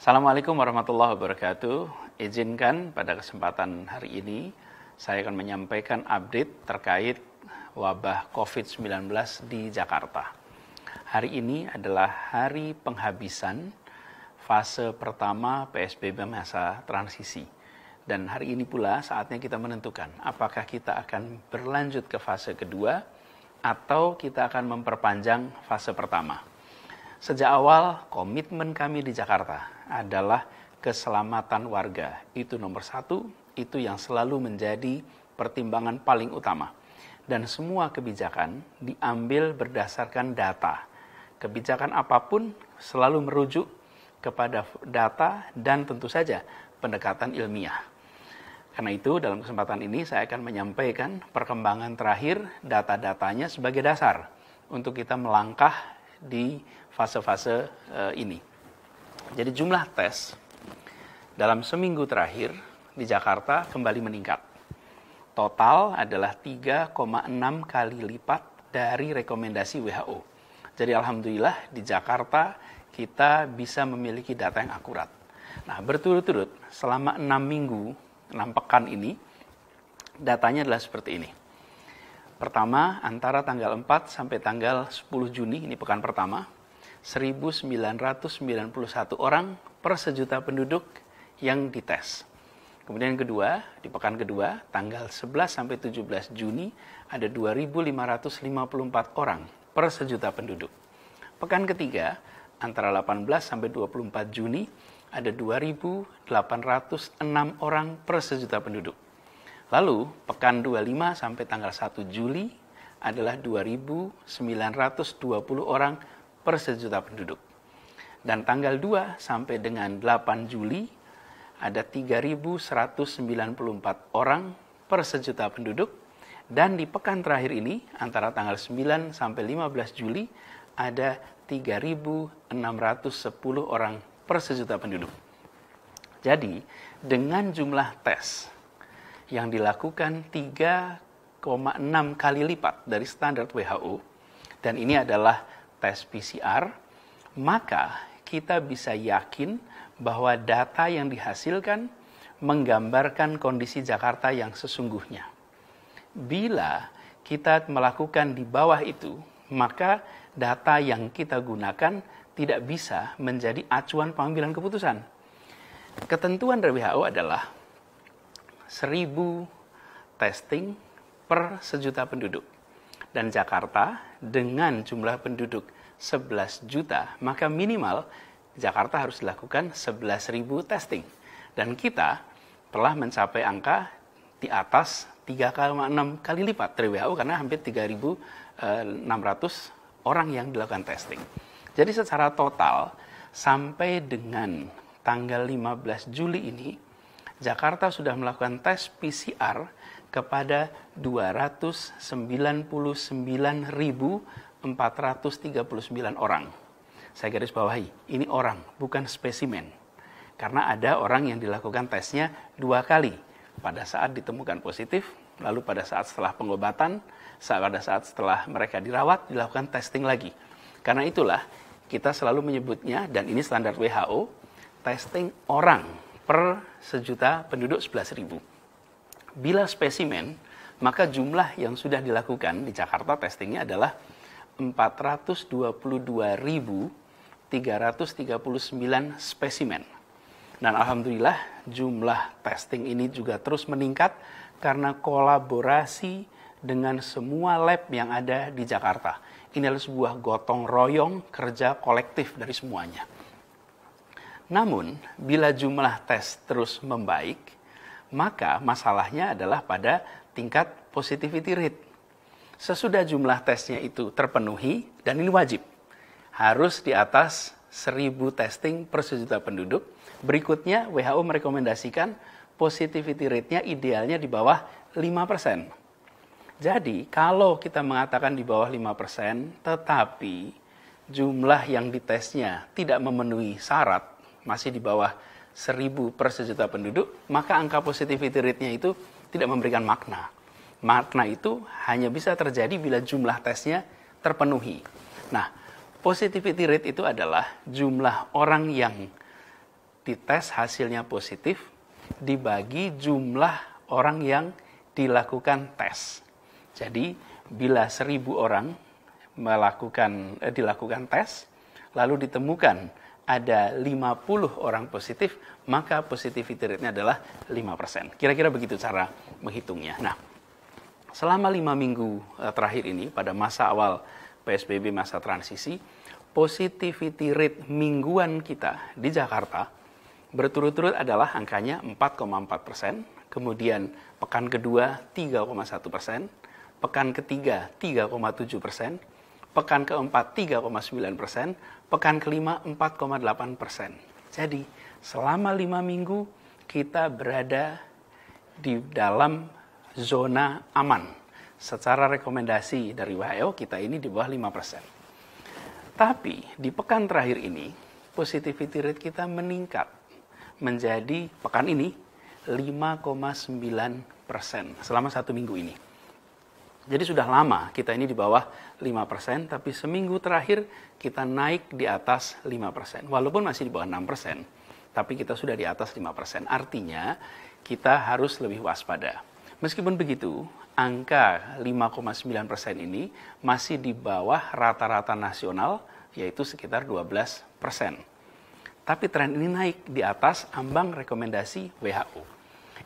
Assalamualaikum warahmatullahi wabarakatuh. Izinkan pada kesempatan hari ini saya akan menyampaikan update terkait wabah COVID-19 di Jakarta. Hari ini adalah hari penghabisan fase pertama PSBB masa transisi. Dan hari ini pula saatnya kita menentukan apakah kita akan berlanjut ke fase kedua atau kita akan memperpanjang fase pertama. Sejak awal, komitmen kami di Jakarta adalah keselamatan warga. Itu nomor satu, itu yang selalu menjadi pertimbangan paling utama. Dan semua kebijakan diambil berdasarkan data. Kebijakan apapun selalu merujuk kepada data dan tentu saja pendekatan ilmiah. Karena itu, dalam kesempatan ini saya akan menyampaikan perkembangan terakhir data-datanya sebagai dasar untuk kita melangkah di fase-fase ini. Jadi jumlah tes dalam seminggu terakhir di Jakarta kembali meningkat. Total adalah 3,6 kali lipat dari rekomendasi WHO. Jadi alhamdulillah di Jakarta kita bisa memiliki data yang akurat. Nah, berturut-turut selama 6 minggu, 6 pekan ini, datanya adalah seperti ini. Pertama, antara tanggal 4 sampai tanggal 10 Juni, ini pekan pertama, 1.991 orang per sejuta penduduk yang dites. Kemudian kedua, di pekan kedua, tanggal 11 sampai 17 Juni, ada 2.554 orang per sejuta penduduk. Pekan ketiga, antara 18 sampai 24 Juni, ada 2.806 orang per sejuta penduduk. Lalu, pekan 25 sampai tanggal 1 Juli adalah 2.920 orang per sejuta penduduk. Dan tanggal 2 sampai dengan 8 Juli ada 3.194 orang per sejuta penduduk. Dan di pekan terakhir ini, antara tanggal 9 sampai 15 Juli, ada 3.610 orang per sejuta penduduk. Jadi, dengan jumlah tes yang dilakukan 3,6 kali lipat dari standar WHO, dan ini adalah tes PCR, maka kita bisa yakin bahwa data yang dihasilkan menggambarkan kondisi Jakarta yang sesungguhnya. Bila kita melakukan di bawah itu, maka data yang kita gunakan tidak bisa menjadi acuan pengambilan keputusan. Ketentuan dari WHO adalah 1.000 testing per sejuta penduduk. Dan Jakarta dengan jumlah penduduk 11 juta, maka minimal Jakarta harus dilakukan 11.000 testing. Dan kita telah mencapai angka di atas 3,6 kali lipat dari WHO karena hampir 3.600 orang yang dilakukan testing. Jadi secara total sampai dengan tanggal 15 Juli ini, Jakarta sudah melakukan tes PCR kepada 299.439 orang. Saya garis bawahi, ini orang, bukan spesimen. Karena ada orang yang dilakukan tesnya 2 kali. Pada saat ditemukan positif, lalu pada saat setelah pengobatan, pada saat setelah mereka dirawat, dilakukan testing lagi. Karena itulah kita selalu menyebutnya, dan ini standar WHO, testing orang per sejuta penduduk 11.000. Bila spesimen, maka jumlah yang sudah dilakukan di Jakarta testingnya adalah 422.339 spesimen. Dan alhamdulillah jumlah testing ini juga terus meningkat karena kolaborasi dengan semua lab yang ada di Jakarta. Ini adalah sebuah gotong royong kerja kolektif dari semuanya. Namun, bila jumlah tes terus membaik, maka masalahnya adalah pada tingkat positivity rate. Sesudah jumlah tesnya itu terpenuhi, dan ini wajib, harus di atas 1.000 testing per sejuta penduduk. Berikutnya, WHO merekomendasikan positivity rate-nya idealnya di bawah 5%. Jadi, kalau kita mengatakan di bawah 5%, tetapi jumlah yang ditesnya tidak memenuhi syarat, masih di bawah 1.000 per sejuta penduduk, maka angka positivity rate-nya itu tidak memberikan makna. Makna itu hanya bisa terjadi bila jumlah tesnya terpenuhi. Nah, positivity rate itu adalah jumlah orang yang dites hasilnya positif, dibagi jumlah orang yang dilakukan tes. Jadi, bila 1.000 orang dilakukan tes, lalu ditemukan ada 50 orang positif, maka positivity rate-nya adalah 5%. Kira-kira begitu cara menghitungnya. Nah, selama 5 minggu terakhir ini, pada masa awal PSBB masa transisi, positivity rate mingguan kita di Jakarta berturut-turut adalah angkanya 4,4%, kemudian pekan kedua 3,1%, pekan ketiga 3,7%, pekan keempat 3,9%, pekan kelima 4,8%. Jadi selama 5 minggu kita berada di dalam zona aman. Secara rekomendasi dari WHO kita ini di bawah 5%. Tapi di pekan terakhir ini positivity rate kita meningkat menjadi pekan ini 5,9% selama 1 minggu ini. Jadi sudah lama kita ini di bawah 5%, tapi seminggu terakhir kita naik di atas 5%. Walaupun masih di bawah 6%, tapi kita sudah di atas 5%. Artinya kita harus lebih waspada. Meskipun begitu, angka 5,9% ini masih di bawah rata-rata nasional, yaitu sekitar 12%. Tapi tren ini naik di atas ambang rekomendasi WHO.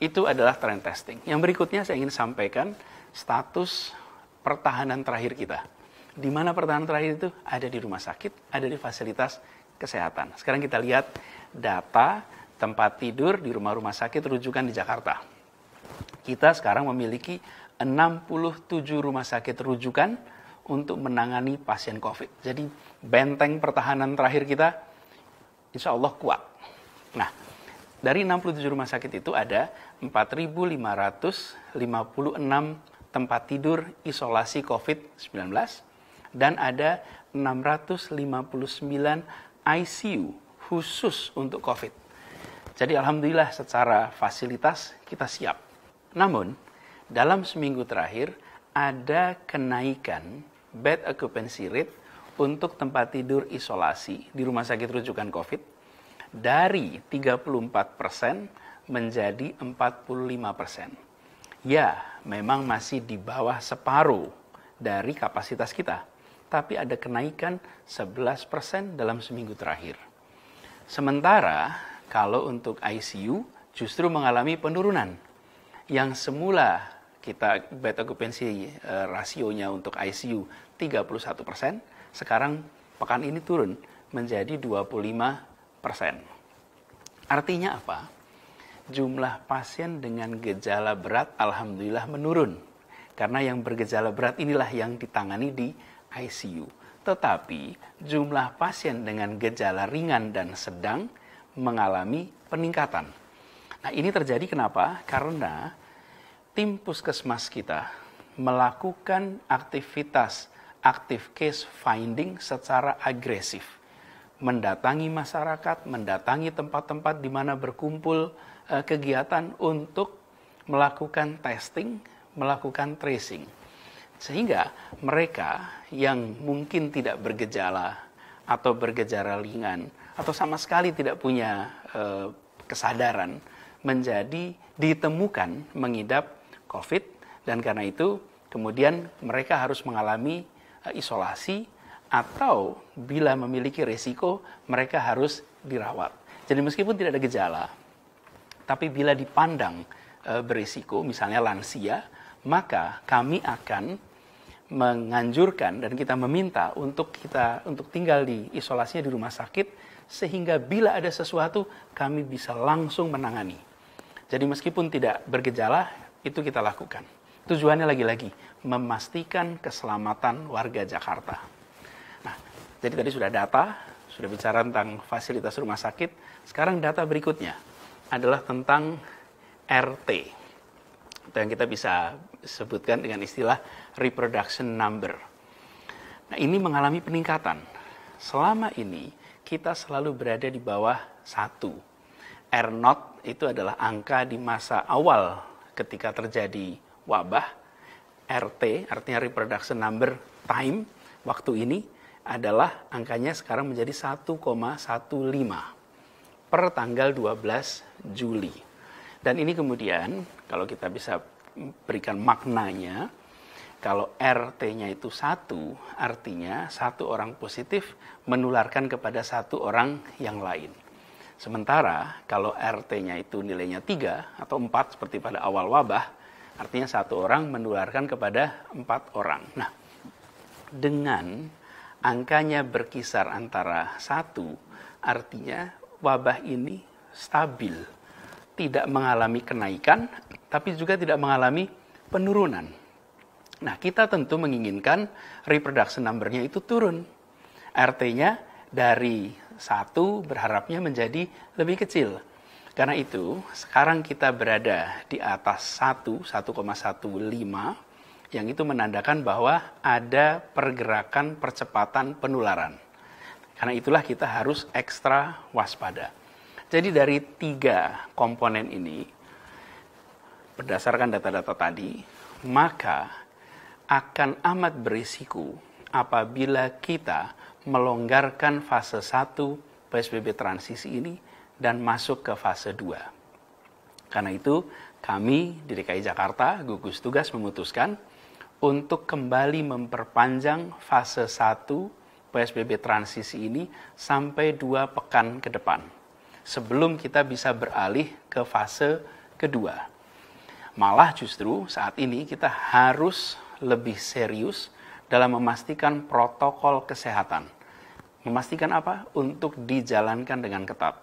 Itu adalah tren testing. Yang berikutnya saya ingin sampaikan status pertahanan terakhir kita. Di mana pertahanan terakhir itu? Ada di rumah sakit, ada di fasilitas kesehatan. Sekarang kita lihat data tempat tidur di rumah-rumah sakit rujukan di Jakarta. Kita sekarang memiliki 67 rumah sakit rujukan untuk menangani pasien COVID. Jadi benteng pertahanan terakhir kita insya Allah kuat. Nah, dari 67 rumah sakit itu ada 4.556 tempat tidur isolasi COVID-19 dan ada 659 ICU khusus untuk COVID. Jadi alhamdulillah secara fasilitas kita siap. Namun, dalam seminggu terakhir ada kenaikan bed occupancy rate untuk tempat tidur isolasi di rumah sakit rujukan COVID dari 34% menjadi 45%. Ya, memang masih di bawah separuh dari kapasitas kita, tapi ada kenaikan 11% dalam seminggu terakhir. Sementara kalau untuk ICU justru mengalami penurunan. Yang semula kita bed occupancy rasionya untuk ICU 31%, sekarang pekan ini turun menjadi 25%. Artinya apa? Jumlah pasien dengan gejala berat alhamdulillah menurun. Karena yang bergejala berat inilah yang ditangani di ICU. Tetapi jumlah pasien dengan gejala ringan dan sedang mengalami peningkatan. Nah, ini terjadi kenapa? Karena tim puskesmas kita melakukan aktivitas active case finding secara agresif. Mendatangi masyarakat, mendatangi tempat-tempat di mana berkumpul kegiatan untuk melakukan testing, melakukan tracing. Sehingga mereka yang mungkin tidak bergejala atau bergejala ringan atau sama sekali tidak punya kesadaran menjadi ditemukan mengidap COVID, dan karena itu kemudian mereka harus mengalami isolasi atau bila memiliki risiko mereka harus dirawat. Jadi meskipun tidak ada gejala, tapi bila dipandang berisiko, misalnya lansia, maka kami akan menganjurkan dan kita meminta untuk tinggal di isolasinya di rumah sakit, sehingga bila ada sesuatu kami bisa langsung menangani. Jadi meskipun tidak bergejala, itu kita lakukan. Tujuannya lagi-lagi memastikan keselamatan warga Jakarta. Nah, jadi tadi sudah data, sudah bicara tentang fasilitas rumah sakit. Sekarang data berikutnya adalah tentang RT. Atau yang kita bisa sebutkan dengan istilah reproduction number. Nah, ini mengalami peningkatan. Selama ini kita selalu berada di bawah 1. R0 itu adalah angka di masa awal ketika terjadi wabah. RT artinya reproduction number time waktu ini adalah angkanya sekarang menjadi 1,15. per tanggal 12 Juli. Dan ini kemudian kalau kita bisa berikan maknanya, kalau RT-nya itu 1, artinya 1 orang positif menularkan kepada 1 orang yang lain. Sementara kalau RT-nya itu nilainya 3 atau 4 seperti pada awal wabah, artinya 1 orang menularkan kepada 4 orang. Nah, dengan angkanya berkisar antara 1, artinya wabah ini stabil. Tidak mengalami kenaikan, tapi juga tidak mengalami penurunan. Nah, kita tentu menginginkan reproduction number-nya itu turun. RT-nya dari 1 berharapnya menjadi lebih kecil. Karena itu, sekarang kita berada di atas 1,15, yang itu menandakan bahwa ada pergerakan percepatan penularan. Karena itulah kita harus ekstra waspada. Jadi dari 3 komponen ini, berdasarkan data-data tadi, maka akan amat berisiko apabila kita melonggarkan fase 1 PSBB transisi ini dan masuk ke fase 2. Karena itu, kami di DKI Jakarta, gugus tugas memutuskan untuk kembali memperpanjang fase 1 PSBB transisi ini sampai 2 pekan ke depan. Sebelum kita bisa beralih ke fase kedua. Malah justru saat ini kita harus lebih serius dalam memastikan protokol kesehatan. Memastikan apa? Untuk dijalankan dengan ketat.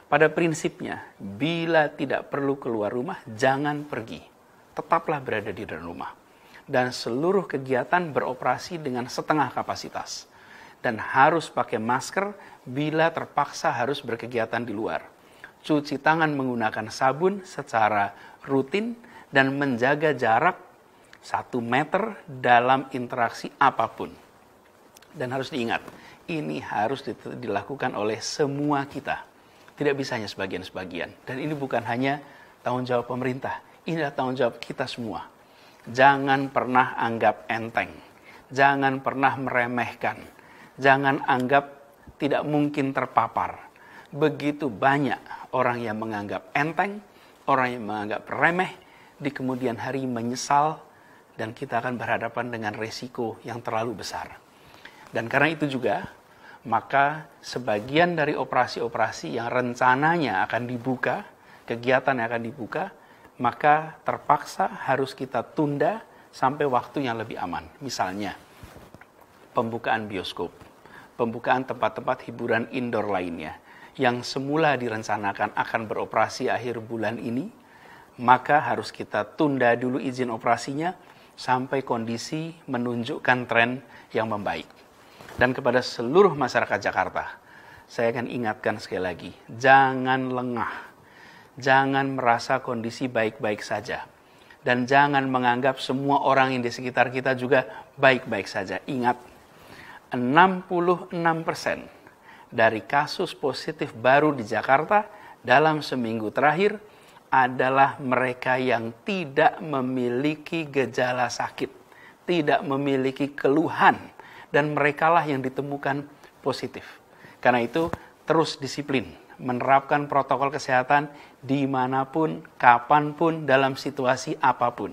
Pada prinsipnya, bila tidak perlu keluar rumah, jangan pergi. Tetaplah berada di dalam rumah. Dan seluruh kegiatan beroperasi dengan setengah kapasitas. Dan harus pakai masker bila terpaksa harus berkegiatan di luar. Cuci tangan menggunakan sabun secara rutin dan menjaga jarak 1 meter dalam interaksi apapun. Dan harus diingat, ini harus dilakukan oleh semua kita. Tidak bisa hanya sebagian-sebagian. Dan ini bukan hanya tanggung jawab pemerintah, ini adalah tanggung jawab kita semua. Jangan pernah anggap enteng. Jangan pernah meremehkan. Jangan anggap tidak mungkin terpapar. Begitu banyak orang yang menganggap enteng, orang yang menganggap remeh, di kemudian hari menyesal, dan kita akan berhadapan dengan resiko yang terlalu besar. Dan karena itu juga, maka sebagian dari operasi-operasi yang rencananya akan dibuka, kegiatan yang akan dibuka, maka terpaksa harus kita tunda sampai waktu yang lebih aman. Misalnya, pembukaan bioskop, pembukaan tempat-tempat hiburan indoor lainnya, yang semula direncanakan akan beroperasi akhir bulan ini, maka harus kita tunda dulu izin operasinya sampai kondisi menunjukkan tren yang membaik. Dan kepada seluruh masyarakat Jakarta, saya akan ingatkan sekali lagi, jangan lengah, jangan merasa kondisi baik-baik saja, dan jangan menganggap semua orang yang di sekitar kita juga baik-baik saja. Ingat, 66% dari kasus positif baru di Jakarta dalam seminggu terakhir adalah mereka yang tidak memiliki gejala sakit, tidak memiliki keluhan, dan merekalah yang ditemukan positif. Karena itu, terus disiplin, menerapkan protokol kesehatan dimanapun, kapanpun, dalam situasi apapun.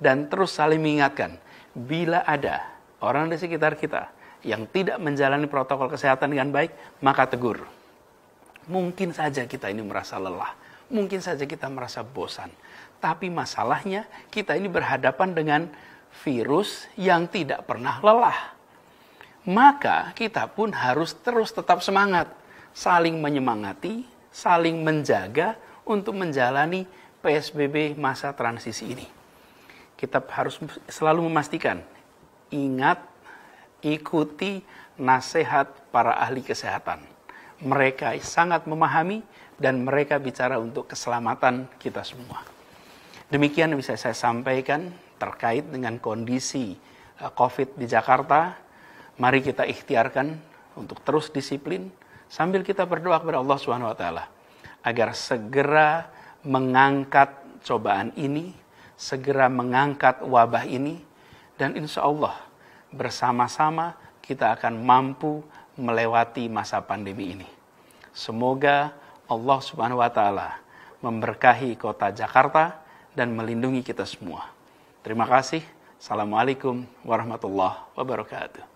Dan terus saling mengingatkan, bila ada orang di sekitar kita yang tidak menjalani protokol kesehatan dengan baik, maka tegur. Mungkin saja kita ini merasa lelah, mungkin saja kita merasa bosan. Tapi masalahnya kita ini berhadapan dengan virus yang tidak pernah lelah. Maka kita pun harus terus tetap semangat, saling menyemangati, saling menjaga untuk menjalani PSBB masa transisi ini. Kita harus selalu memastikan, ingat, ikuti nasihat para ahli kesehatan. Mereka sangat memahami dan mereka bicara untuk keselamatan kita semua. Demikian yang bisa saya sampaikan terkait dengan kondisi COVID di Jakarta. Mari kita ikhtiarkan untuk terus disiplin sambil kita berdoa kepada Allah SWT agar segera mengangkat cobaan ini, segera mengangkat wabah ini, dan insya Allah bersama-sama kita akan mampu melewati masa pandemi ini. Semoga Allah Subhanahu wa taala memberkahi kota Jakarta dan melindungi kita semua. Terima kasih. Assalamualaikum warahmatullahi wabarakatuh.